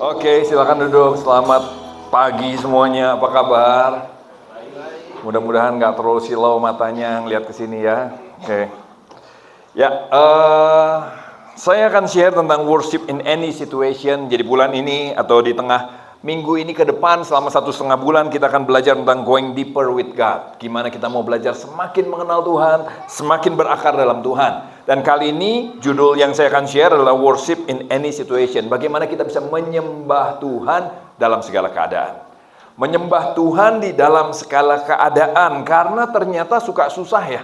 Oke, silakan duduk. Selamat pagi semuanya. Apa kabar? Mudah-mudahan nggak terlalu silau matanya ngeliat ke sini ya. Oke. Ya, saya akan share tentang worship in any situation. Jadi bulan ini atau di tengah minggu ini ke depan selama 1,5 bulan kita akan belajar tentang going deeper with God. Gimana kita mau belajar semakin mengenal Tuhan, semakin berakar dalam Tuhan. Dan kali ini judul yang saya akan share adalah worship in any situation. Bagaimana kita bisa menyembah Tuhan dalam segala keadaan. Menyembah Tuhan di dalam segala keadaan karena ternyata suka susah ya.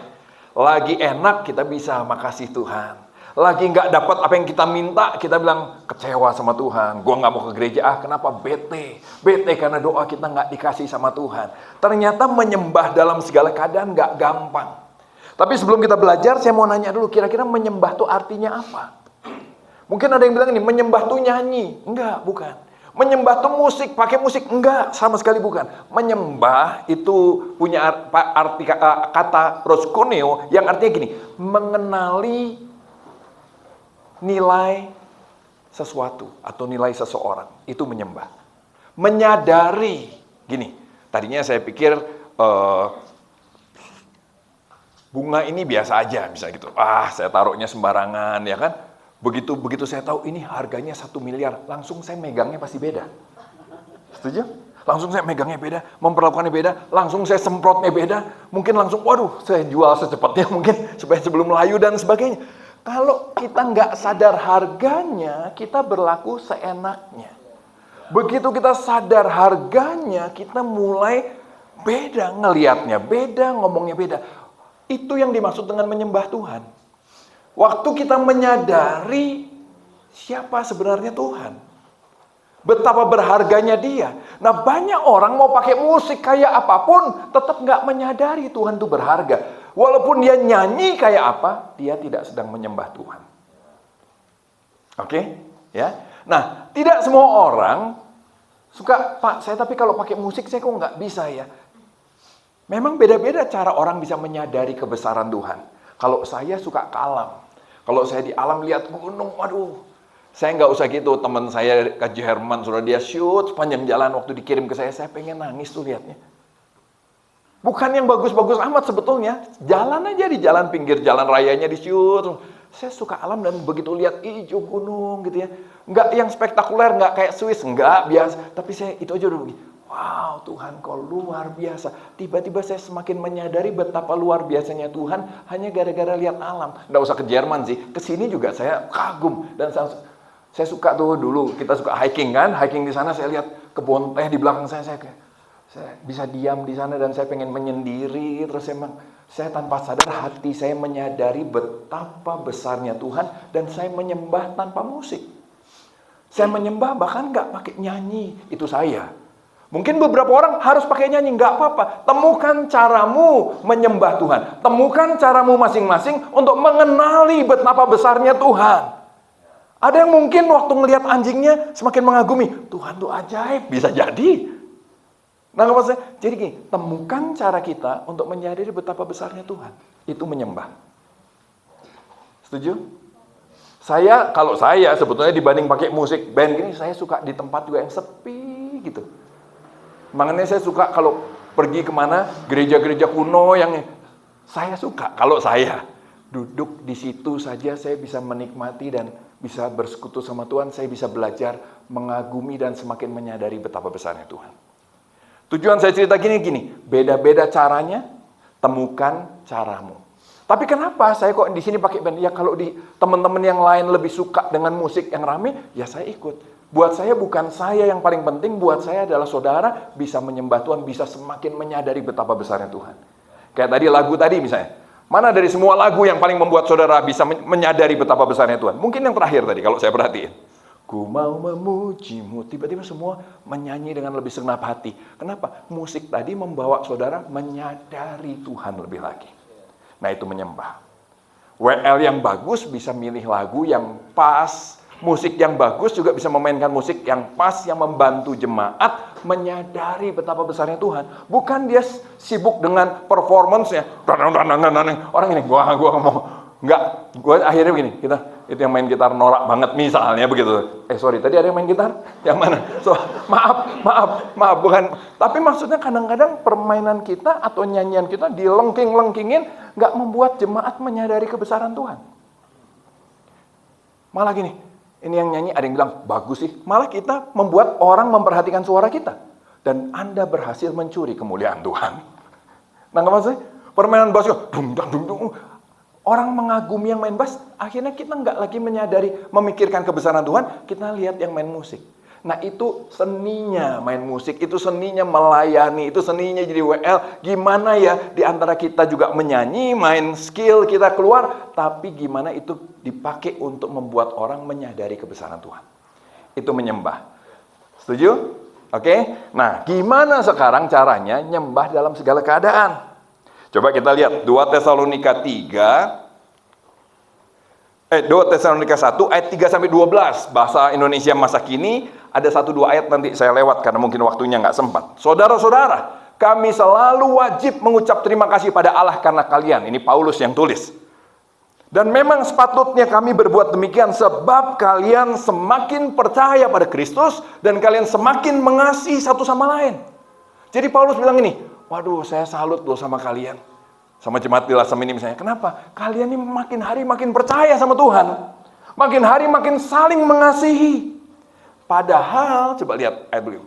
Lagi enak kita bisa makasih Tuhan. Lagi nggak dapat apa yang kita minta, kita bilang kecewa sama Tuhan. Gua nggak mau ke gereja, kenapa? Bete karena doa kita nggak dikasih sama Tuhan. Ternyata menyembah dalam segala keadaan nggak gampang. Tapi sebelum kita belajar, saya mau nanya dulu, kira-kira menyembah itu artinya apa? Mungkin ada yang bilang ini, menyembah itu nyanyi. Enggak, bukan. Menyembah itu musik, pakai musik. Enggak, sama sekali bukan. Menyembah itu punya arti kata proskuneo yang artinya gini, mengenali nilai sesuatu atau nilai seseorang. Itu menyembah. Menyadari, gini, tadinya saya pikir bunga ini biasa aja, misalnya gitu. Saya taruhnya sembarangan, ya kan? Begitu saya tahu ini harganya 1 miliar, langsung saya megangnya pasti beda. Setuju? Langsung saya megangnya beda, memperlakukannya beda, langsung saya semprotnya beda, mungkin langsung, waduh, saya jual secepatnya mungkin, supaya sebelum layu dan sebagainya. Kalau kita nggak sadar harganya, kita berlaku seenaknya. Begitu kita sadar harganya, kita mulai beda ngelihatnya, beda ngomongnya beda. Itu yang dimaksud dengan menyembah Tuhan. Waktu kita menyadari siapa sebenarnya Tuhan. Betapa berharganya Dia. Nah, banyak orang mau pakai musik kayak apapun, tetap nggak menyadari Tuhan itu berharga. Walaupun dia nyanyi kayak apa, dia tidak sedang menyembah Tuhan. Oke? Ya. Nah, tidak semua orang suka, Pak, saya tapi kalau pakai musik saya kok nggak bisa ya. Memang beda-beda cara orang bisa menyadari kebesaran Tuhan. Kalau saya suka ke alam. Kalau saya di alam lihat gunung, waduh. Saya nggak usah gitu, teman saya Kak Herman, sudah dia shoot sepanjang jalan waktu dikirim ke saya pengen nangis tuh lihatnya. Bukan yang bagus-bagus amat sebetulnya. Jalan aja di jalan pinggir jalan rayanya di shoot. Saya suka alam dan begitu lihat hijau gunung gitu ya. Nggak yang spektakuler, nggak kayak Swiss, nggak biasa. Tapi saya itu aja udah begini. Wow, Tuhan kau luar biasa. Tiba-tiba saya semakin menyadari betapa luar biasanya Tuhan hanya gara-gara lihat alam. Nggak usah ke Jerman sih, ke sini juga saya kagum. Dan saya suka tuh dulu, kita suka hiking kan. Hiking di sana saya lihat kebun teh di belakang saya bisa diam di sana dan saya pengen menyendiri. Terus saya tanpa sadar hati saya menyadari betapa besarnya Tuhan dan saya menyembah tanpa musik. Saya menyembah bahkan nggak pakai nyanyi, itu saya. Mungkin beberapa orang harus pakai nyanyi, nggak apa-apa. Temukan caramu menyembah Tuhan. Temukan caramu masing-masing untuk mengenali betapa besarnya Tuhan. Ada yang mungkin waktu ngelihat anjingnya semakin mengagumi. Tuhan tuh ajaib, bisa jadi. Nah, maksudnya, jadi gini, temukan cara kita untuk menyadari betapa besarnya Tuhan. Itu menyembah. Setuju? Kalau saya sebetulnya dibanding pakai musik band gini, saya suka di tempat juga yang sepi gitu. Makanya saya suka kalau pergi kemana, gereja-gereja kuno yang saya suka. Kalau saya duduk di situ saja, saya bisa menikmati dan bisa bersekutu sama Tuhan. Saya bisa belajar mengagumi dan semakin menyadari betapa besarnya Tuhan. Tujuan saya cerita gini, beda-beda caranya, temukan caramu. Tapi kenapa saya kok di sini pakai band? Ya kalau di teman-teman yang lain lebih suka dengan musik yang rame, ya saya ikut. Buat saya bukan saya yang paling penting, buat saya adalah saudara bisa menyembah Tuhan, bisa semakin menyadari betapa besarnya Tuhan. Kayak tadi lagu tadi misalnya, mana dari semua lagu yang paling membuat saudara bisa menyadari betapa besarnya Tuhan? Mungkin yang terakhir tadi kalau saya perhatiin. Ku mau memujimu, tiba-tiba semua menyanyi dengan lebih segenap hati. Kenapa? Musik tadi membawa saudara menyadari Tuhan lebih lagi. Nah itu menyembah. WL yang bagus bisa milih lagu yang pas. Musik yang bagus juga bisa memainkan musik yang pas, yang membantu jemaat menyadari betapa besarnya Tuhan. Bukan dia sibuk dengan performance-nya. Orang ini, gua ngomong. Enggak, gua akhirnya begini, Itu yang main gitar norak banget misalnya begitu. Sorry, tadi ada yang main gitar? Yang mana? Maaf, bukan. Tapi maksudnya kadang-kadang permainan kita atau nyanyian kita dilengking-lengkingin, nggak membuat jemaat menyadari kebesaran Tuhan. Malah gini, ini yang nyanyi ada yang bilang, bagus sih. Malah kita membuat orang memperhatikan suara kita. Dan Anda berhasil mencuri kemuliaan Tuhan. Nangkep maksudnya? Permainan bass, dung, dung, dung. Orang mengagumi yang main bass, akhirnya kita nggak lagi menyadari, memikirkan kebesaran Tuhan, kita lihat yang main musik. Nah itu seninya main musik, itu seninya melayani, itu seninya jadi WL. Gimana ya di antara kita juga menyanyi, main skill kita keluar, tapi gimana itu dipakai untuk membuat orang menyadari kebesaran Tuhan. Itu menyembah. Setuju? Oke? Nah, gimana sekarang caranya nyembah dalam segala keadaan? Coba kita lihat 2 Tesalonika 1 ayat 3 sampai 12. Bahasa Indonesia masa kini ada 1-2 ayat nanti saya lewat karena mungkin waktunya nggak sempat. Saudara-saudara, kami selalu wajib mengucap terima kasih pada Allah karena kalian. Ini Paulus yang tulis. Dan memang sepatutnya kami berbuat demikian sebab kalian semakin percaya pada Kristus dan kalian semakin mengasihi satu sama lain. Jadi Paulus bilang ini, waduh, saya salut loh sama kalian. Sama jemaat di Lasem ini misalnya. Kenapa? Kalian ini makin hari makin percaya sama Tuhan. Makin hari makin saling mengasihi. Padahal, coba lihat ayat beliau.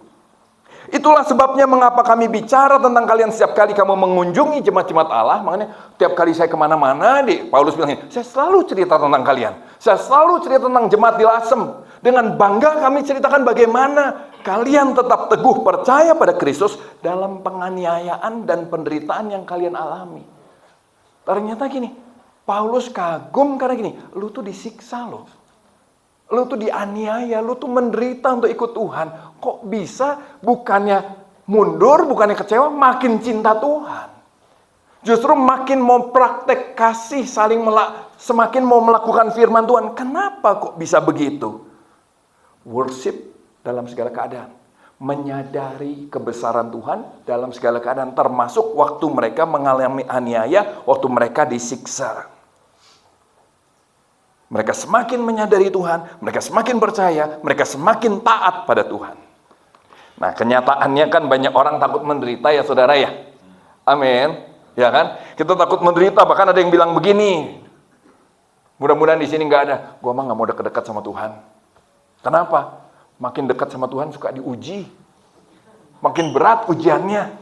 Itulah sebabnya mengapa kami bicara tentang kalian setiap kali kamu mengunjungi jemaat-jemaat Allah. Makanya tiap kali saya kemana-mana, Paulus bilang ini, saya selalu cerita tentang kalian. Saya selalu cerita tentang jemaat di Lasem. Dengan bangga kami ceritakan bagaimana kalian tetap teguh percaya pada Kristus dalam penganiayaan dan penderitaan yang kalian alami. Ternyata gini, Paulus kagum karena gini, lu tuh disiksa loh. Lu tuh dianiaya, lu tuh menderita untuk ikut Tuhan. Kok bisa bukannya mundur, bukannya kecewa, makin cinta Tuhan. Justru makin mau praktek kasih, semakin mau melakukan firman Tuhan. Kenapa kok bisa begitu? Worship dalam segala keadaan. Menyadari kebesaran Tuhan dalam segala keadaan. Termasuk waktu mereka mengalami aniaya, waktu mereka disiksa. Mereka semakin menyadari Tuhan, mereka semakin percaya, mereka semakin taat pada Tuhan. Nah, kenyataannya kan banyak orang takut menderita ya saudara ya. Amin. Ya kan? Kita takut menderita, bahkan ada yang bilang begini. Mudah-mudahan di sini nggak ada. Gua mah nggak mau dekat-dekat sama Tuhan. Kenapa? Makin dekat sama Tuhan suka diuji. Makin berat ujiannya.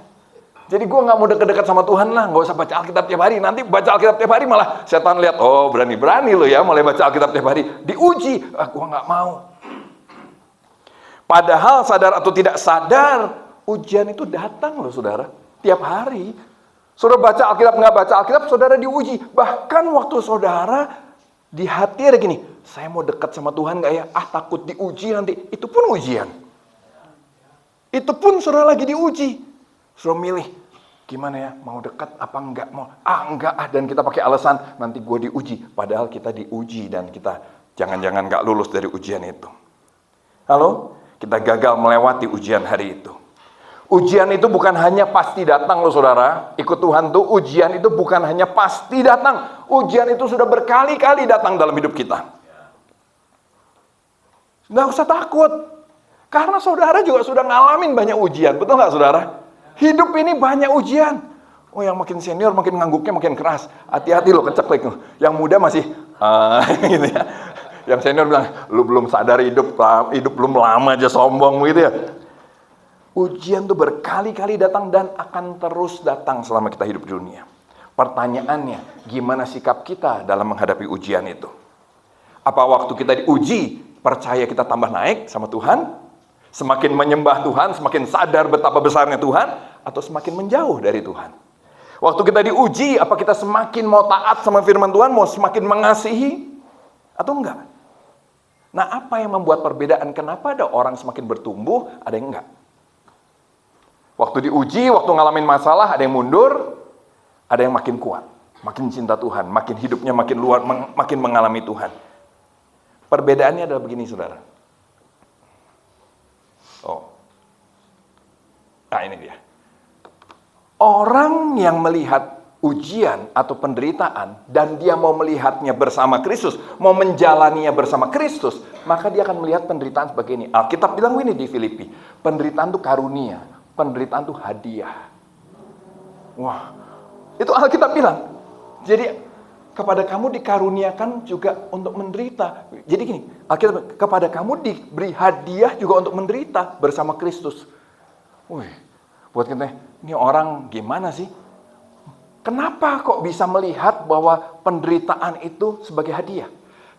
Jadi gue nggak mau dekat-dekat sama Tuhan lah, nggak usah baca Alkitab tiap hari. Nanti baca Alkitab tiap hari malah setan lihat, oh berani-berani lo ya, mulai baca Alkitab tiap hari. Diuji, gue nggak mau. Padahal sadar atau tidak sadar, ujian itu datang loh saudara, tiap hari. Saudara baca Alkitab, nggak baca Alkitab, saudara diuji. Bahkan waktu saudara di hati ada gini, saya mau dekat sama Tuhan nggak ya? Takut diuji nanti. Itu pun ujian. Itu pun saudara lagi diuji. Suruh milih, gimana ya, mau dekat apa enggak, enggak dan kita pakai alasan, nanti gue diuji, padahal kita diuji dan kita jangan-jangan enggak lulus dari ujian itu. Halo, kita gagal melewati ujian hari itu. Ujian itu bukan hanya pasti datang loh saudara, ikut Tuhan tuh ujian itu bukan hanya pasti datang, ujian itu sudah berkali-kali datang dalam hidup kita. Nggak usah takut, karena saudara juga sudah ngalamin banyak ujian, betul nggak saudara? Hidup ini banyak ujian. Oh, yang makin senior makin ngangguknya makin keras. Hati-hati lo keceklek. Yang muda masih gitu ya. Yang senior bilang, lu belum sadar hidup belum lama aja sombong gitu ya. Ujian tuh berkali-kali datang dan akan terus datang selama kita hidup di dunia. Pertanyaannya, gimana sikap kita dalam menghadapi ujian itu? Apa waktu kita diuji, percaya kita tambah naik sama Tuhan? Semakin menyembah Tuhan, semakin sadar betapa besarnya Tuhan, atau semakin menjauh dari Tuhan. Waktu kita diuji, apa kita semakin mau taat sama firman Tuhan, mau semakin mengasihi, atau enggak? Nah, apa yang membuat perbedaan? Kenapa ada orang semakin bertumbuh, ada yang enggak? Waktu diuji, waktu ngalamin masalah, ada yang mundur, ada yang makin kuat, makin cinta Tuhan, makin hidupnya makin luar, makin mengalami Tuhan. Perbedaannya adalah begini, saudara. Nah ini dia. Orang yang melihat ujian atau penderitaan, dan dia mau melihatnya bersama Kristus, mau menjalaninya bersama Kristus, maka dia akan melihat penderitaan sebagai ini. Alkitab bilang ini di Filipi, penderitaan itu karunia, penderitaan itu hadiah. Wah, itu Alkitab bilang. Jadi kepada kamu dikaruniakan juga untuk menderita. Jadi gini, Alkitab, kepada kamu diberi hadiah juga untuk menderita bersama Kristus. Wih, buat kita, ini orang gimana sih? Kenapa kok bisa melihat bahwa penderitaan itu sebagai hadiah?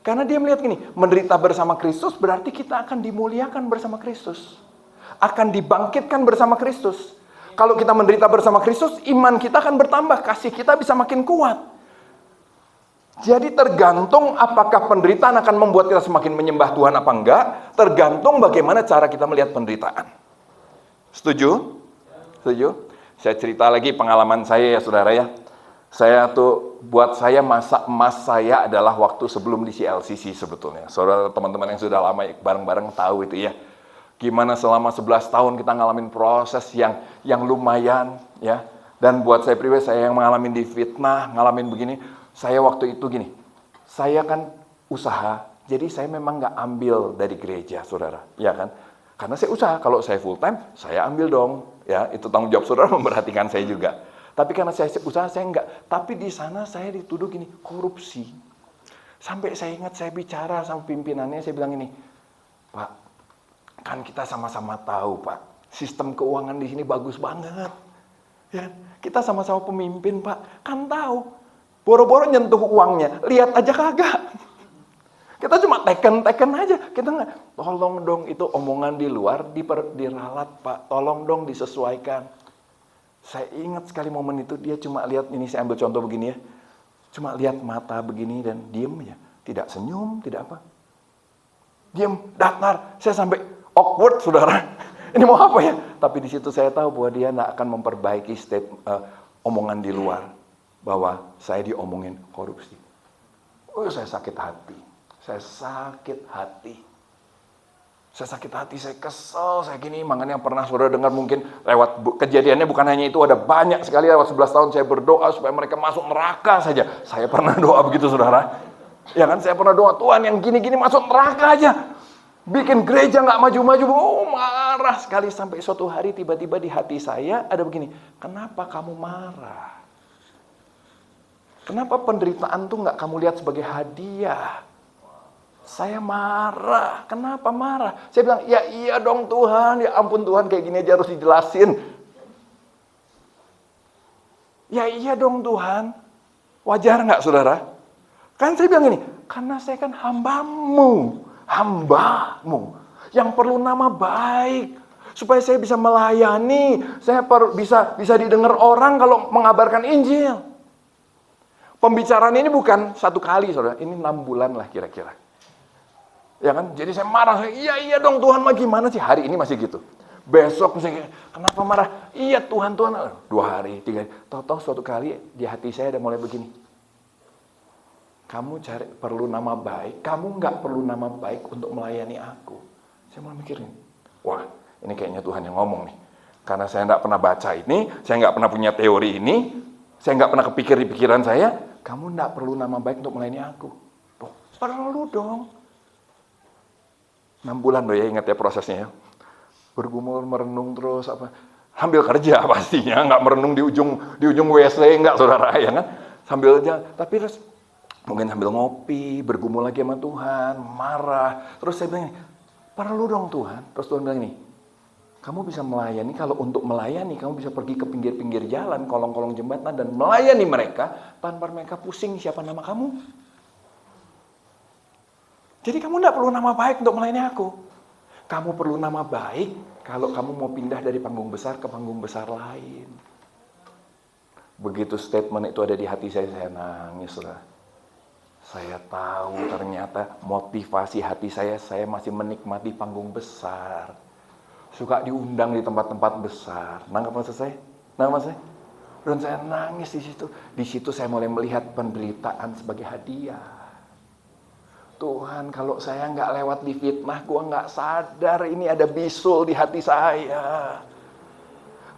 Karena dia melihat gini, menderita bersama Kristus berarti kita akan dimuliakan bersama Kristus. Akan dibangkitkan bersama Kristus. Kalau kita menderita bersama Kristus, iman kita akan bertambah, kasih kita bisa makin kuat. Jadi tergantung apakah penderitaan akan membuat kita semakin menyembah Tuhan apa enggak, tergantung bagaimana cara kita melihat penderitaan. Setuju? Setuju? Saya cerita lagi pengalaman saya ya saudara ya. Buat saya masa emas saya adalah waktu sebelum di CLCC sebetulnya. Saudara teman-teman yang sudah lama bareng-bareng tahu itu ya. Gimana selama 11 tahun kita ngalamin proses yang lumayan ya. Dan buat saya pribadi, saya yang ngalamin di fitnah, ngalamin begini. Saya waktu itu gini, saya kan usaha, jadi saya memang nggak ambil dari gereja saudara. Ya kan? Karena saya usaha, kalau saya full time, saya ambil dong. Ya, itu tanggung jawab saudara memperhatikan saya juga. Tapi karena saya usaha, saya enggak. Tapi di sana saya dituduh gini, korupsi. Sampai saya ingat saya bicara sama pimpinannya, saya bilang ini, Pak, kan kita sama-sama tahu Pak, sistem keuangan di sini bagus banget. Ya, kita sama-sama pemimpin Pak, kan tahu. Boro-boro nyentuh uangnya, lihat aja kagak. Kita cuma teken aja. Kita nggak, tolong dong itu omongan di luar diralat Pak. Tolong dong disesuaikan. Saya ingat sekali momen itu dia cuma lihat, ini saya ambil contoh begini ya. Cuma lihat mata begini dan diem ya. Tidak senyum, tidak apa. Diem, datar. Saya sampai awkward saudara. Ini mau apa ya? Tapi di situ saya tahu bahwa dia nggak akan memperbaiki omongan di luar. Bahwa saya diomongin korupsi. Oh saya sakit hati. Saya sakit hati, saya kesel, saya gini. Makanya yang pernah saudara dengar mungkin lewat kejadiannya bukan hanya itu, ada banyak sekali lewat 11 tahun saya berdoa supaya mereka masuk neraka saja. Saya pernah doa begitu saudara. Ya kan, saya pernah doa, Tuhan yang gini-gini masuk neraka aja. Bikin gereja nggak maju-maju. Oh marah sekali sampai suatu hari tiba-tiba di hati saya ada begini. Kenapa kamu marah? Kenapa penderitaan tuh nggak kamu lihat sebagai hadiah? Saya marah. Kenapa marah? Saya bilang, ya iya dong Tuhan. Ya ampun Tuhan, kayak gini aja harus dijelasin. Ya iya dong Tuhan. Wajar nggak saudara? Kan saya bilang ini, karena saya kan hambamu. Hambamu. Yang perlu nama baik. Supaya saya bisa melayani. Saya bisa didengar orang kalau mengabarkan Injil. Pembicaraan ini bukan satu kali saudara. Ini 6 bulan lah kira-kira. Ya kan, jadi saya marah, iya dong Tuhan, mah gimana sih, hari ini masih gitu. Besok misalnya, kenapa marah? Iya Tuhan, 2 hari, 3 hari. Tahu-tahu suatu kali di hati saya ada mulai begini. Kamu perlu nama baik, kamu nggak perlu nama baik untuk melayani aku. Saya mulai mikirin, wah ini kayaknya Tuhan yang ngomong nih. Karena saya nggak pernah baca ini, saya nggak pernah punya teori ini, saya nggak pernah kepikir di pikiran saya, kamu nggak perlu nama baik untuk melayani aku. Loh, perlu dong. 6 bulan loh ya, ingat ya prosesnya ya. Bergumul, merenung terus apa. Sambil kerja pastinya, nggak merenung di ujung WC, nggak saudara ya kan. Sambil aja, tapi terus mungkin sambil ngopi, bergumul lagi sama Tuhan, marah. Terus saya bilang, perlu dong Tuhan. Terus Tuhan bilang ini, kamu bisa melayani, kalau untuk melayani kamu bisa pergi ke pinggir-pinggir jalan, kolong-kolong jembatan dan melayani mereka tanpa mereka pusing siapa nama kamu. Jadi kamu tidak perlu nama baik untuk melayani aku. Kamu perlu nama baik kalau kamu mau pindah dari panggung besar ke panggung besar lain. Begitu statement itu ada di hati saya nangis lah. Saya tahu ternyata motivasi hati saya masih menikmati panggung besar. Suka diundang di tempat-tempat besar. Nangkap maksud saya? Dan saya nangis di situ. Di situ saya mulai melihat penderitaan sebagai hadiah. Tuhan, kalau saya nggak lewat di fitnah, gua nggak sadar ini ada bisul di hati saya.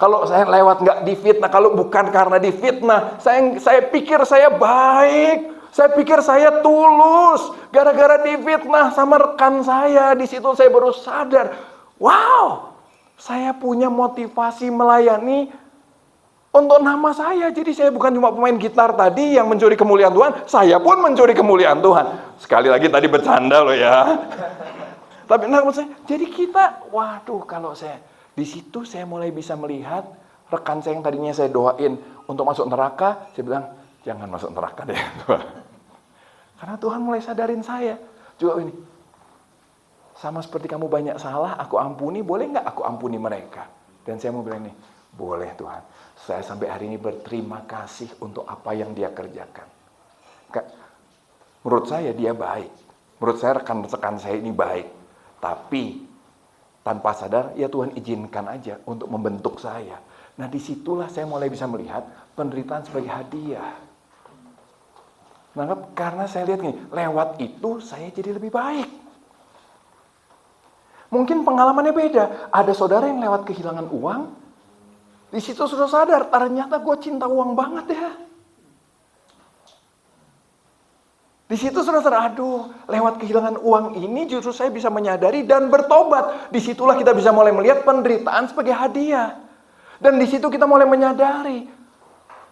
Kalau saya lewat nggak difitnah, kalau bukan karena difitnah, saya pikir saya baik. Saya pikir saya tulus, gara-gara difitnah sama rekan saya. Di situ saya baru sadar, wow, saya punya motivasi melayani untuk nama saya. Jadi saya bukan cuma pemain gitar tadi yang mencuri kemuliaan Tuhan, saya pun mencuri kemuliaan Tuhan. Sekali lagi tadi bercanda loh ya. Tapi maksud saya, jadi kita, waduh, kalau saya di situ saya mulai bisa melihat rekan saya yang tadinya saya doain untuk masuk neraka, saya bilang, jangan masuk neraka deh, Tuhan. Karena Tuhan mulai sadarin saya. Juga ini, sama seperti kamu banyak salah, aku ampuni, boleh nggak aku ampuni mereka? Dan saya mau bilang nih, boleh Tuhan. Saya sampai hari ini berterima kasih untuk apa yang dia kerjakan. Menurut saya dia baik. Menurut saya rekan-rekan saya ini baik. Tapi tanpa sadar, ya Tuhan izinkan aja untuk membentuk saya. Nah disitulah saya mulai bisa melihat penderitaan sebagai hadiah. Nah, karena saya lihat nih, lewat itu saya jadi lebih baik. Mungkin pengalamannya beda. Ada saudara yang lewat kehilangan uang, di situ sudah sadar, ternyata gue cinta uang banget ya. Di situ sudah sadar, aduh, lewat kehilangan uang ini justru saya bisa menyadari dan bertobat. Disitulah kita bisa mulai melihat penderitaan sebagai hadiah. Dan di situ kita mulai menyadari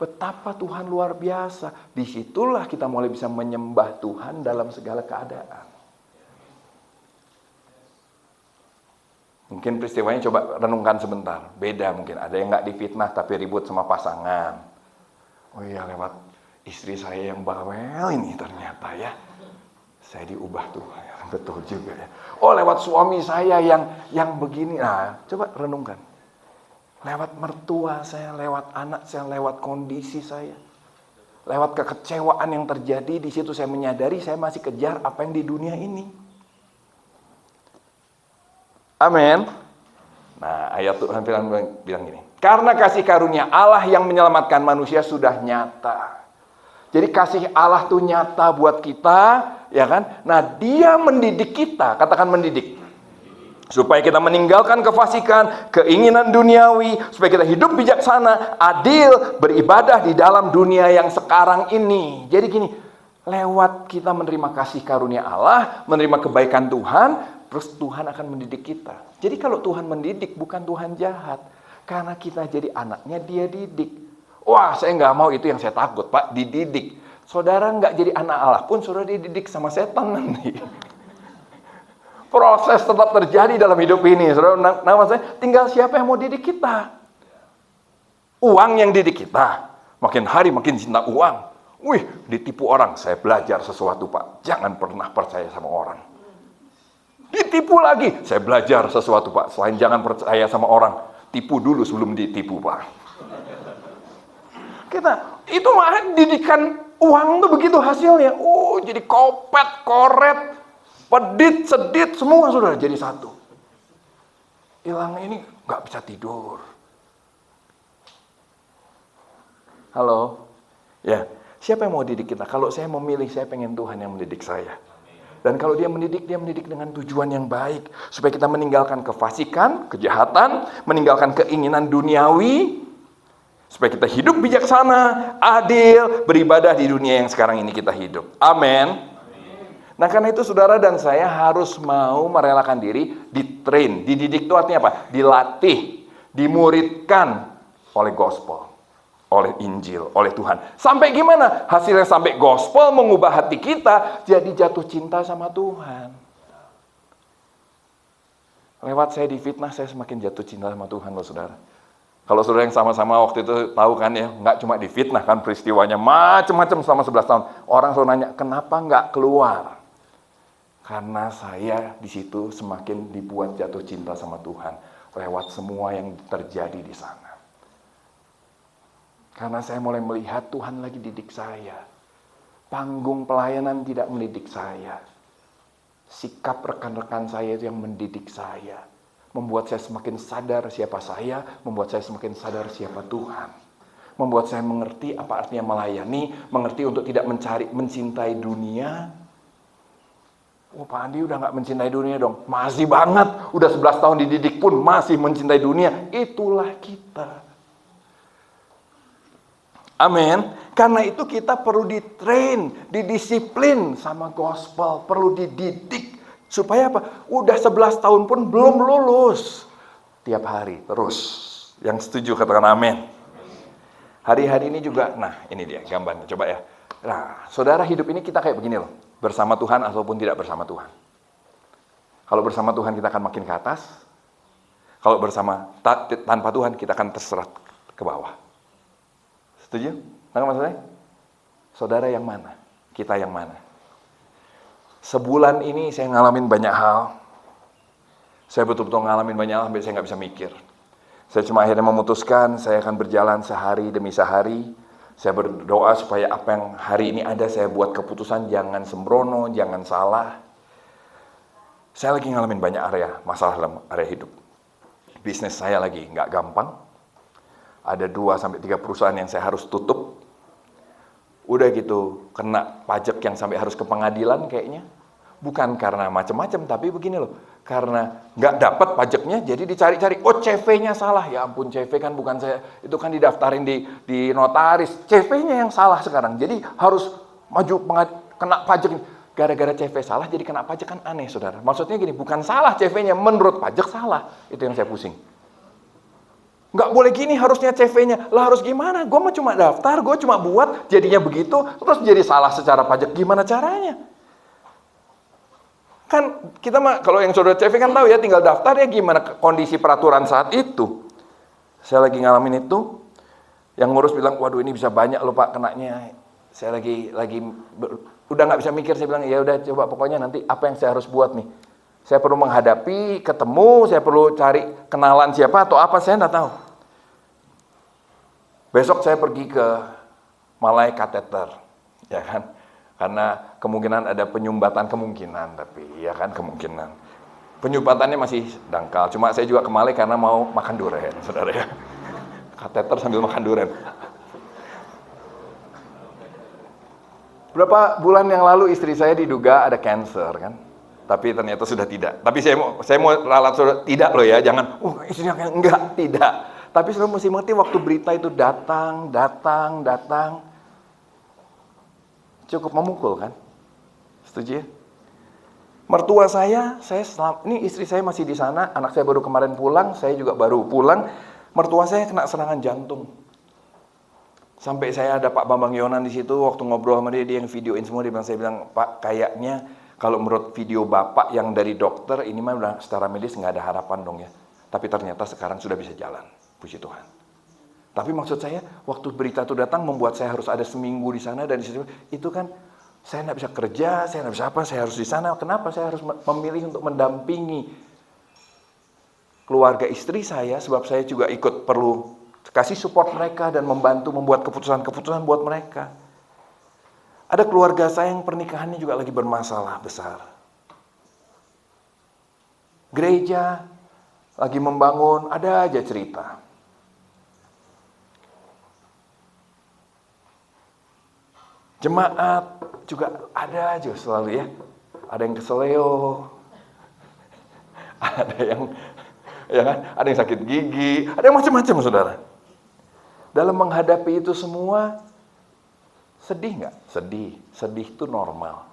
betapa Tuhan luar biasa. Disitulah kita mulai bisa menyembah Tuhan dalam segala keadaan. Mungkin peristiwanya coba renungkan sebentar. Beda mungkin. Ada yang nggak difitnah tapi ribut sama pasangan. Oh iya, lewat istri saya yang bawel ini ternyata ya. Saya diubah Tuhan. Betul juga ya. Oh lewat suami saya yang begini. Nah coba renungkan. Lewat mertua saya, lewat anak saya, lewat kondisi saya. Lewat kekecewaan yang terjadi, di situ saya menyadari saya masih kejar apa yang di dunia ini. Amin. Nah, ayat Tuhan bilang gini. Karena kasih karunia Allah yang menyelamatkan manusia sudah nyata. Jadi kasih Allah tuh nyata buat kita, ya kan? Nah, dia mendidik kita, katakan mendidik. Supaya kita meninggalkan kefasikan, keinginan duniawi, supaya kita hidup bijaksana, adil, beribadah di dalam dunia yang sekarang ini. Jadi gini, lewat kita menerima kasih karunia Allah, menerima kebaikan Tuhan, terus Tuhan akan mendidik kita. Jadi kalau Tuhan mendidik, bukan Tuhan jahat. Karena kita jadi anaknya, dia didik. Wah, saya nggak mau, itu yang saya takut, Pak, dididik. Saudara nggak jadi anak Allah pun, saudara dididik sama setan nanti. Proses tetap terjadi dalam hidup ini. Saudara, nama saya, tinggal siapa yang mau didik kita. Uang yang didik kita. Makin hari makin cinta uang. Wih, ditipu orang. Saya belajar sesuatu, Pak. Jangan pernah percaya sama orang. Ditipu lagi. Saya belajar sesuatu, Pak. Selain jangan percaya sama orang, tipu dulu sebelum ditipu, Pak. Kita, itu mah didikan uang tuh begitu hasilnya. Oh, jadi kopet, koret, pedit, sedit, semua sudah jadi satu. Hilang ini nggak bisa tidur. Halo, ya siapa yang mau didik kita? Kalau saya memilih, saya pengen Tuhan yang mendidik saya. Dan kalau dia mendidik dengan tujuan yang baik, supaya kita meninggalkan kefasikan, kejahatan, meninggalkan keinginan duniawi, supaya kita hidup bijaksana, adil, beribadah di dunia yang sekarang ini kita hidup. Amin. Nah karena itu saudara dan saya harus mau merelakan diri, ditrain, dididik itu artinya apa? Dilatih, dimuridkan oleh gospel, oleh Injil, oleh Tuhan. Sampai gimana? Hasilnya sampai gospel mengubah hati kita jadi jatuh cinta sama Tuhan. Lewat saya difitnah, saya semakin jatuh cinta sama Tuhan loh saudara. Kalau saudara yang sama-sama waktu itu tahu kan ya, nggak cuma difitnah kan peristiwanya, macam-macam selama 11 tahun. Orang selalu nanya, kenapa nggak keluar? Karena saya di situ semakin dibuat jatuh cinta sama Tuhan lewat semua yang terjadi di sana. Karena saya mulai melihat Tuhan lagi didik saya. Panggung pelayanan tidak mendidik saya. Sikap rekan-rekan saya itu yang mendidik saya. Membuat saya semakin sadar siapa saya, membuat saya semakin sadar siapa Tuhan. Membuat saya mengerti apa artinya melayani, mengerti untuk tidak mencintai dunia. Oh Pak Andi udah gak mencintai dunia dong. Masih banget, udah 11 tahun dididik pun masih mencintai dunia. Itulah kita. Amin. Karena itu kita perlu ditrain, didisiplin sama gospel, perlu dididik. Supaya apa? Udah 11 tahun pun belum lulus. Tiap hari terus. Yang setuju katakan amin. Hari-hari ini juga, nah ini dia gambarnya, coba ya. Nah, saudara, hidup ini kita kayak begini loh. Bersama Tuhan ataupun tidak bersama Tuhan. Kalau bersama Tuhan kita akan makin ke atas. Kalau tanpa Tuhan kita akan terserat ke bawah. Setuju? Nggak maksudnya? Saudara yang mana? Kita yang mana? Sebulan ini saya ngalamin banyak hal. Saya betul-betul ngalamin banyak hal sampai saya nggak bisa mikir. Saya cuma akhirnya memutuskan saya akan berjalan sehari demi sehari. Saya berdoa supaya apa yang hari ini ada saya buat keputusan, jangan sembrono, jangan salah. Saya lagi ngalamin banyak masalah dalam area hidup. Bisnis saya lagi nggak gampang. Ada 2-3 perusahaan yang saya harus tutup. Udah gitu, kena pajak yang sampai harus ke pengadilan kayaknya. Bukan karena macam-macam, tapi begini loh. Karena nggak dapat pajaknya, jadi dicari-cari. Oh, CV-nya salah. Ya ampun, CV kan bukan saya. Itu kan didaftarin di notaris. CV-nya yang salah sekarang. Jadi harus maju kena pajak. Gara-gara CV salah, jadi kena pajak kan aneh, saudara. Maksudnya gini, bukan salah CV-nya. Menurut pajak salah. Itu yang saya pusing. Nggak boleh gini harusnya CV-nya. Lah harus gimana? Gue mah cuma daftar, gue cuma buat, jadinya begitu, terus jadi salah secara pajak. Gimana caranya? Kan kita mah, kalau yang saudara CV kan tahu ya, tinggal daftar ya gimana kondisi peraturan saat itu. Saya lagi ngalamin itu, yang ngurus bilang, waduh ini bisa banyak loh Pak kenanya. Saya lagi udah nggak bisa mikir, saya bilang, ya udah coba pokoknya nanti apa yang saya harus buat nih. Saya perlu menghadapi, ketemu, saya perlu cari kenalan siapa atau apa, saya nggak tahu. Besok saya pergi ke Malai Kateter, ya kan? Karena kemungkinan ada penyumbatan kemungkinan, tapi ya kan kemungkinan. Penyumbatannya masih dangkal, cuma saya juga ke Malai karena mau makan durian, saudara ya. Kateter sambil makan durian. Berapa bulan yang lalu istri saya diduga ada cancer kan? Tapi ternyata sudah tidak. Tapi saya mau ralat saudara, tidak loh ya, jangan, istrinya enggak, tidak. Tapi saudara mesti mengerti waktu berita itu datang, cukup memukul kan? Setuju ya? Mertua ini istri saya masih di sana, anak saya baru kemarin pulang, saya juga baru pulang. Mertua saya kena serangan jantung. Sampai saya ada Pak Bambang Yonan di situ, waktu ngobrol sama dia yang videoin semua, saya bilang, Pak, kayaknya kalau menurut video Bapak yang dari dokter, ini mah udah secara medis nggak ada harapan dong ya. Tapi ternyata sekarang sudah bisa jalan, puji Tuhan. Tapi maksud saya, waktu berita itu datang membuat saya harus ada seminggu di sana dan di situ, itu kan saya nggak bisa kerja, saya nggak bisa apa, saya harus di sana. Kenapa saya harus memilih untuk mendampingi keluarga istri saya, sebab saya juga ikut perlu kasih support mereka dan membantu membuat keputusan-keputusan buat mereka. Ada keluarga saya yang pernikahannya juga lagi bermasalah besar. Gereja lagi membangun, ada aja cerita. Jemaat juga ada aja selalu ya. Ada yang keseleo. Ada yang ya kan, ada yang sakit gigi, ada yang macam-macam saudara. Dalam menghadapi itu semua, sedih nggak? Sedih itu normal.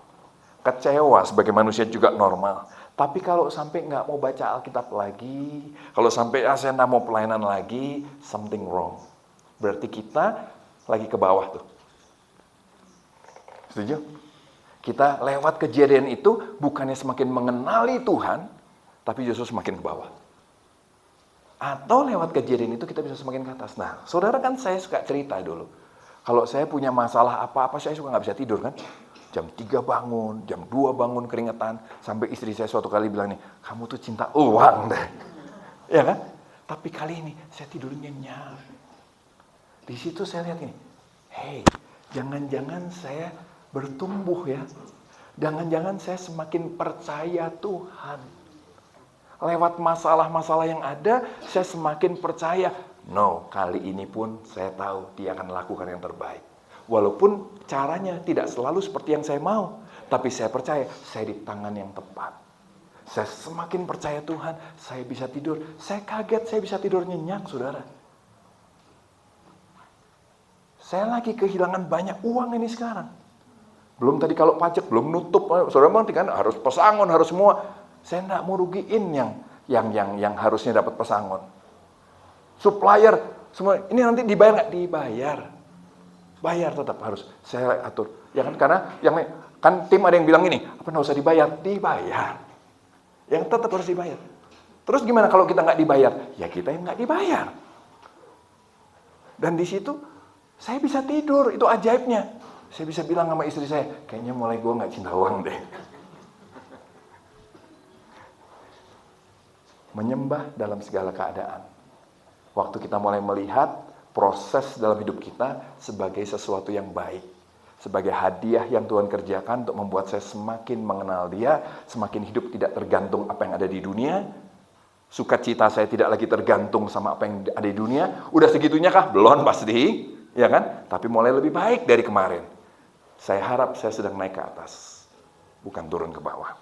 Kecewa sebagai manusia juga normal. Tapi kalau sampai nggak mau baca Alkitab lagi, kalau sampai saya nggak mau pelayanan lagi, something wrong. Berarti kita lagi ke bawah tuh. Setuju? Kita lewat kejadian itu bukannya semakin mengenali Tuhan, tapi justru semakin ke bawah. Atau lewat kejadian itu kita bisa semakin ke atas. Nah, saudara kan saya suka cerita dulu. Kalau saya punya masalah apa-apa, saya suka nggak bisa tidur kan. Jam 3 bangun, jam 2 bangun keringetan. Sampai istri saya suatu kali bilang nih, kamu tuh cinta uang deh. Ya kan? Tapi kali ini saya tidur nyenyak. Di situ saya lihat ini, hey, jangan-jangan saya bertumbuh ya. Jangan-jangan saya semakin percaya Tuhan. Lewat masalah-masalah yang ada, saya semakin percaya. No, kali ini pun saya tahu dia akan lakukan yang terbaik. Walaupun caranya tidak selalu seperti yang saya mau. Tapi saya percaya, saya di tangan yang tepat. Saya semakin percaya Tuhan, saya bisa tidur. Saya kaget, saya bisa tidur nyenyak, saudara. Saya lagi kehilangan banyak uang ini sekarang. Belum tadi kalau pajak, belum nutup. Saudara berarti kan harus pesangon, harus semua. Saya enggak mau rugiin yang harusnya dapat pesangon. Supplier, semua ini nanti dibayar nggak? Dibayar. Bayar tetap harus. Saya atur. Ya kan, karena yang kan tim ada yang bilang ini, apa nggak usah dibayar? Dibayar. Yang tetap harus dibayar. Terus gimana kalau kita nggak dibayar? Ya kita yang nggak dibayar. Dan di situ saya bisa tidur, itu ajaibnya. Saya bisa bilang sama istri saya, kayaknya mulai gue nggak cinta uang deh. Menyembah dalam segala keadaan. Waktu kita mulai melihat proses dalam hidup kita sebagai sesuatu yang baik. Sebagai hadiah yang Tuhan kerjakan untuk membuat saya semakin mengenal Dia, semakin hidup tidak tergantung apa yang ada di dunia. Sukacita saya tidak lagi tergantung sama apa yang ada di dunia. Udah segitunya kah? Belum pasti, ya kan? Tapi mulai lebih baik dari kemarin. Saya harap saya sedang naik ke atas, bukan turun ke bawah.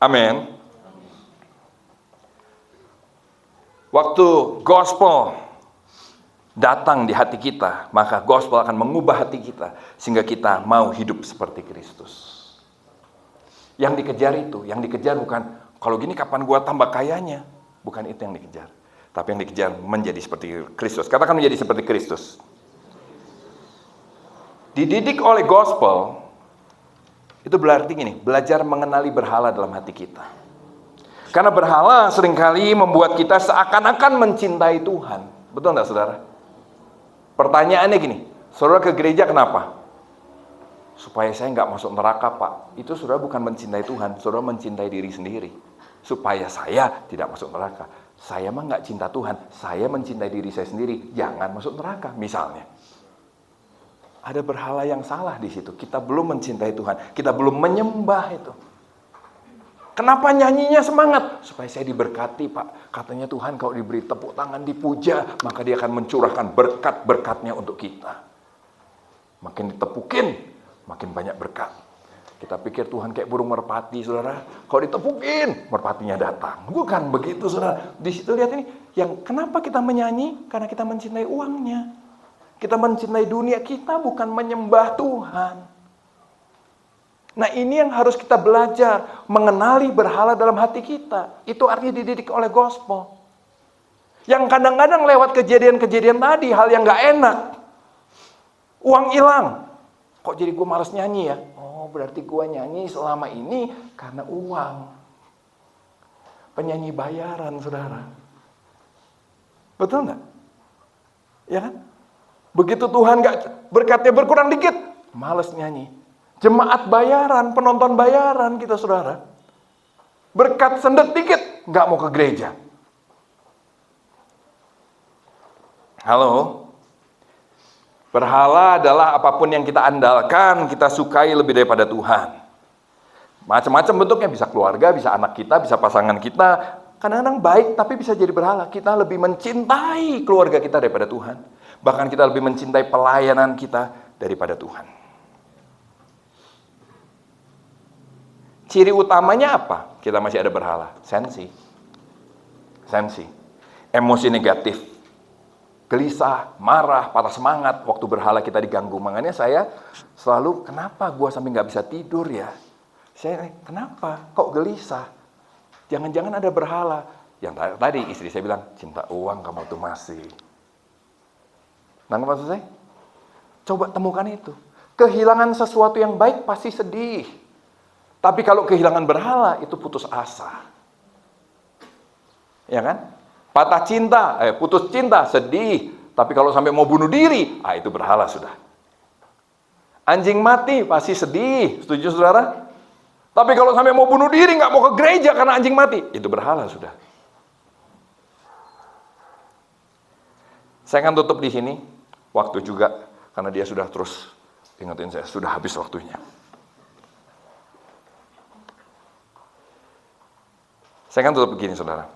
Amin. Waktu gospel datang di hati kita, maka gospel akan mengubah hati kita, sehingga kita mau hidup seperti Kristus. Yang dikejar bukan, kalau gini kapan gua tambah kayanya? Bukan itu yang dikejar. Tapi yang dikejar menjadi seperti Kristus. Katakan menjadi seperti Kristus. Dididik oleh gospel, itu berarti gini, belajar mengenali berhala dalam hati kita. Karena berhala seringkali membuat kita seakan-akan mencintai Tuhan. Betul nggak saudara? Pertanyaannya gini, saudara ke gereja kenapa? Supaya saya nggak masuk neraka, Pak. Itu saudara bukan mencintai Tuhan, saudara mencintai diri sendiri. Supaya saya tidak masuk neraka. Saya mah nggak cinta Tuhan, saya mencintai diri saya sendiri. Jangan masuk neraka, misalnya. Ada berhala yang salah di situ. Kita belum mencintai Tuhan. Kita belum menyembah itu. Kenapa nyanyinya semangat? Supaya saya diberkati, Pak. Katanya Tuhan kalau diberi tepuk tangan, dipuja, maka Dia akan mencurahkan berkat-berkatnya untuk kita. Makin ditepukin, makin banyak berkat. Kita pikir Tuhan kayak burung merpati, saudara. Kalau ditepukin, merpatinya datang. Bukan begitu, saudara. Di situ lihat ini. Yang kenapa kita menyanyi? Karena kita mencintai uangnya. Kita mencintai dunia, kita bukan menyembah Tuhan. Nah ini yang harus kita belajar, mengenali berhala dalam hati kita. Itu artinya dididik oleh gospel. Yang kadang-kadang lewat kejadian-kejadian tadi, hal yang gak enak. Uang hilang. Kok jadi gue malas nyanyi ya? Oh berarti gue nyanyi selama ini karena uang. Penyanyi bayaran, saudara. Betul gak? Ya kan? Begitu Tuhan berkatnya berkurang dikit, males nyanyi. Jemaat bayaran, penonton bayaran kita saudara. Berkat sendet dikit, nggak mau ke gereja. Halo? Berhala adalah apapun yang kita andalkan, kita sukai lebih daripada Tuhan. Macam-macam bentuknya, bisa keluarga, bisa anak kita, bisa pasangan kita. Kadang-kadang baik, tapi bisa jadi berhala. Kita lebih mencintai keluarga kita daripada Tuhan. Bahkan kita lebih mencintai pelayanan kita daripada Tuhan. Ciri utamanya apa? Kita masih ada berhala. Sensi. Emosi negatif. Gelisah, marah, patah semangat. Waktu berhala kita diganggu. Makanya saya selalu, kenapa gue sampai gak bisa tidur ya? Saya, kenapa? Kok gelisah? Jangan-jangan ada berhala. Yang tadi istri saya bilang, cinta uang kamu tuh masih. Nangkep maksud saya? Coba temukan itu. Kehilangan sesuatu yang baik pasti sedih. Tapi kalau kehilangan berhala, itu putus asa. Ya kan? Patah cinta, putus cinta, sedih. Tapi kalau sampai mau bunuh diri, itu berhala sudah. Anjing mati, pasti sedih. Setuju saudara? Tapi kalau sampai mau bunuh diri, nggak mau ke gereja karena anjing mati, itu berhala sudah. Saya akan tutup di sini. Waktu juga, karena dia sudah terus ingetin saya, sudah habis waktunya. Saya akan tutup begini, saudara.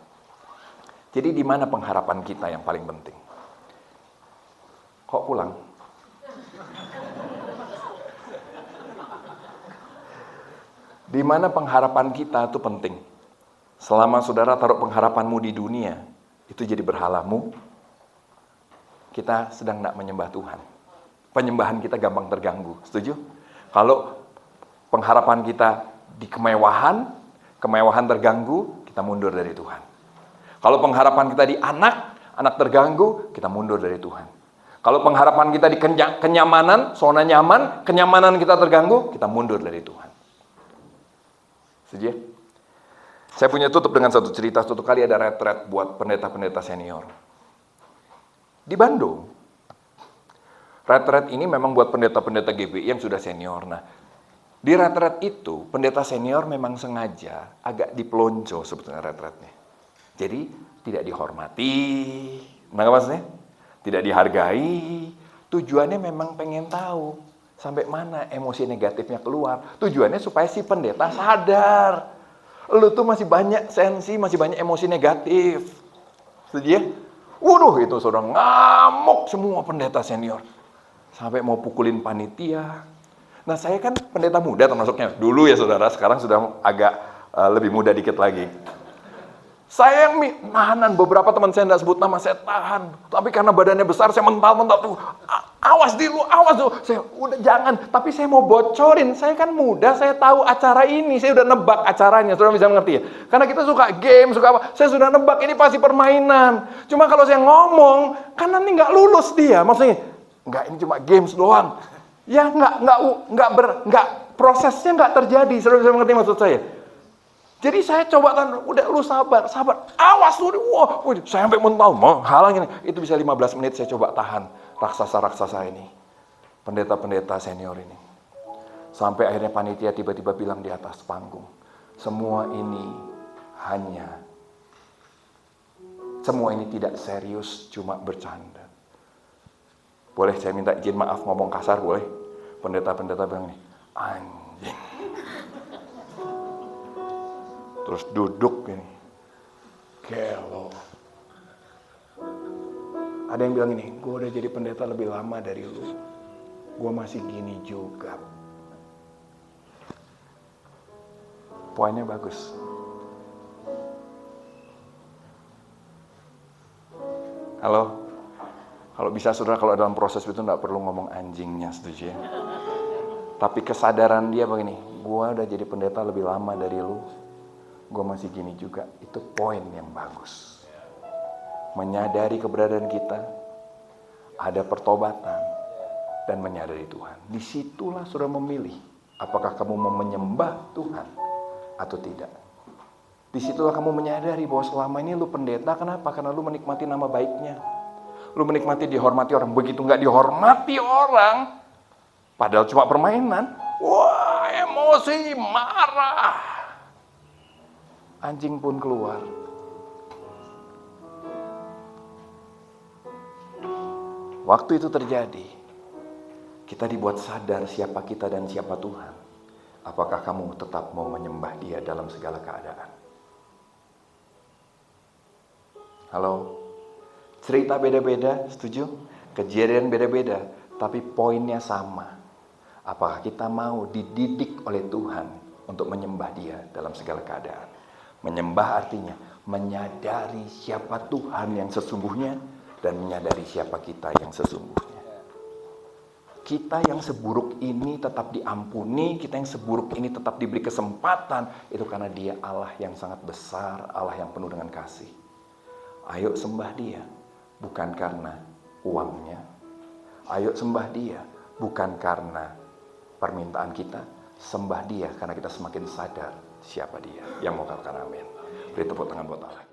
Jadi di mana pengharapan kita yang paling penting? Kok pulang? Di mana pengharapan kita itu penting? Selama saudara taruh pengharapanmu di dunia, itu jadi berhalamu. kita sedang tidak menyembah Tuhan. Penyembahan kita gampang terganggu, setuju? Kalau pengharapan kita di kemewahan terganggu, kita mundur dari Tuhan. Kalau pengharapan kita di anak terganggu, kita mundur dari Tuhan. Kalau pengharapan kita di kenyamanan, zona nyaman, kenyamanan kita terganggu, kita mundur dari Tuhan. Setuju? Saya punya tutup dengan satu cerita. Suatu kali ada retret buat pendeta-pendeta senior di Bandung. Retret ini memang buat pendeta-pendeta GBI yang sudah senior. Nah, di retret itu, pendeta senior memang sengaja agak dipelonco sebetulnya retretnya. Jadi, tidak dihormati. Nah, maksudnya? Tidak dihargai. Tujuannya memang pengen tahu sampai mana emosi negatifnya keluar. Tujuannya supaya si pendeta sadar. Lu tuh masih banyak sensi, masih banyak emosi negatif. Setuju ya? Waduh, itu sudah ngamuk semua pendeta senior. Sampai mau pukulin panitia. Nah, saya kan pendeta muda termasuknya. Dulu ya saudara, sekarang sudah agak lebih muda dikit lagi. Saya yang nahanan, beberapa teman saya tidak sebut nama, saya tahan. Tapi karena badannya besar, saya mental tuh. Awas tuh. Saya, udah jangan. Tapi saya mau bocorin, saya kan muda, saya tahu acara ini. Saya udah nebak acaranya, saudara bisa mengerti ya? Karena kita suka game, suka apa. Saya sudah nebak, ini pasti permainan. Cuma kalau saya ngomong, kan nanti nggak lulus dia. Maksudnya, nggak, ini cuma games doang. Ya prosesnya nggak terjadi, saudara bisa mengerti maksud saya? Jadi saya coba udah lu sabar, awas lu, saya sampai mental, menghalang ini. Itu bisa 15 menit saya coba tahan raksasa-raksasa ini, pendeta-pendeta senior ini. Sampai akhirnya panitia tiba-tiba bilang di atas panggung, semua ini tidak serius, cuma bercanda. Boleh saya minta izin maaf ngomong kasar, boleh? Pendeta-pendeta bilang ini, anjing. Terus duduk ini, gelo. Ada yang bilang ini, gue udah jadi pendeta lebih lama dari lu. Gue masih gini juga. Poinnya bagus. Halo? Kalau bisa saudara, kalau dalam proses itu gak perlu ngomong anjingnya, setuju ya? Tapi kesadaran dia begini, gue udah jadi pendeta lebih lama dari lu. Gue masih gini juga, itu poin yang bagus. Menyadari keberadaan kita, ada pertobatan, dan menyadari Tuhan. Disitulah saudara memilih, apakah kamu mau menyembah Tuhan atau tidak. Disitulah kamu menyadari bahwa selama ini lu pendeta, kenapa? Karena lu menikmati nama baiknya. Lu menikmati dihormati orang, begitu gak dihormati orang, padahal cuma permainan, wah emosi, marah. Anjing pun keluar. Waktu itu terjadi, kita dibuat sadar siapa kita dan siapa Tuhan. Apakah kamu tetap mau menyembah Dia dalam segala keadaan? Halo? Cerita beda-beda, setuju? Kejadian beda-beda, tapi poinnya sama. Apakah kita mau dididik oleh Tuhan untuk menyembah Dia dalam segala keadaan? Menyembah artinya menyadari siapa Tuhan yang sesungguhnya dan menyadari siapa kita yang sesungguhnya. Kita yang seburuk ini tetap diampuni, kita yang seburuk ini tetap diberi kesempatan, itu karena Dia Allah yang sangat besar, Allah yang penuh dengan kasih. Ayo sembah Dia, bukan karena uangnya. Ayo sembah Dia, bukan karena permintaan kita. Sembah Dia karena kita semakin sadar siapa Dia. Yang mau katakan amin. Beri tepuk tangan buat Allah.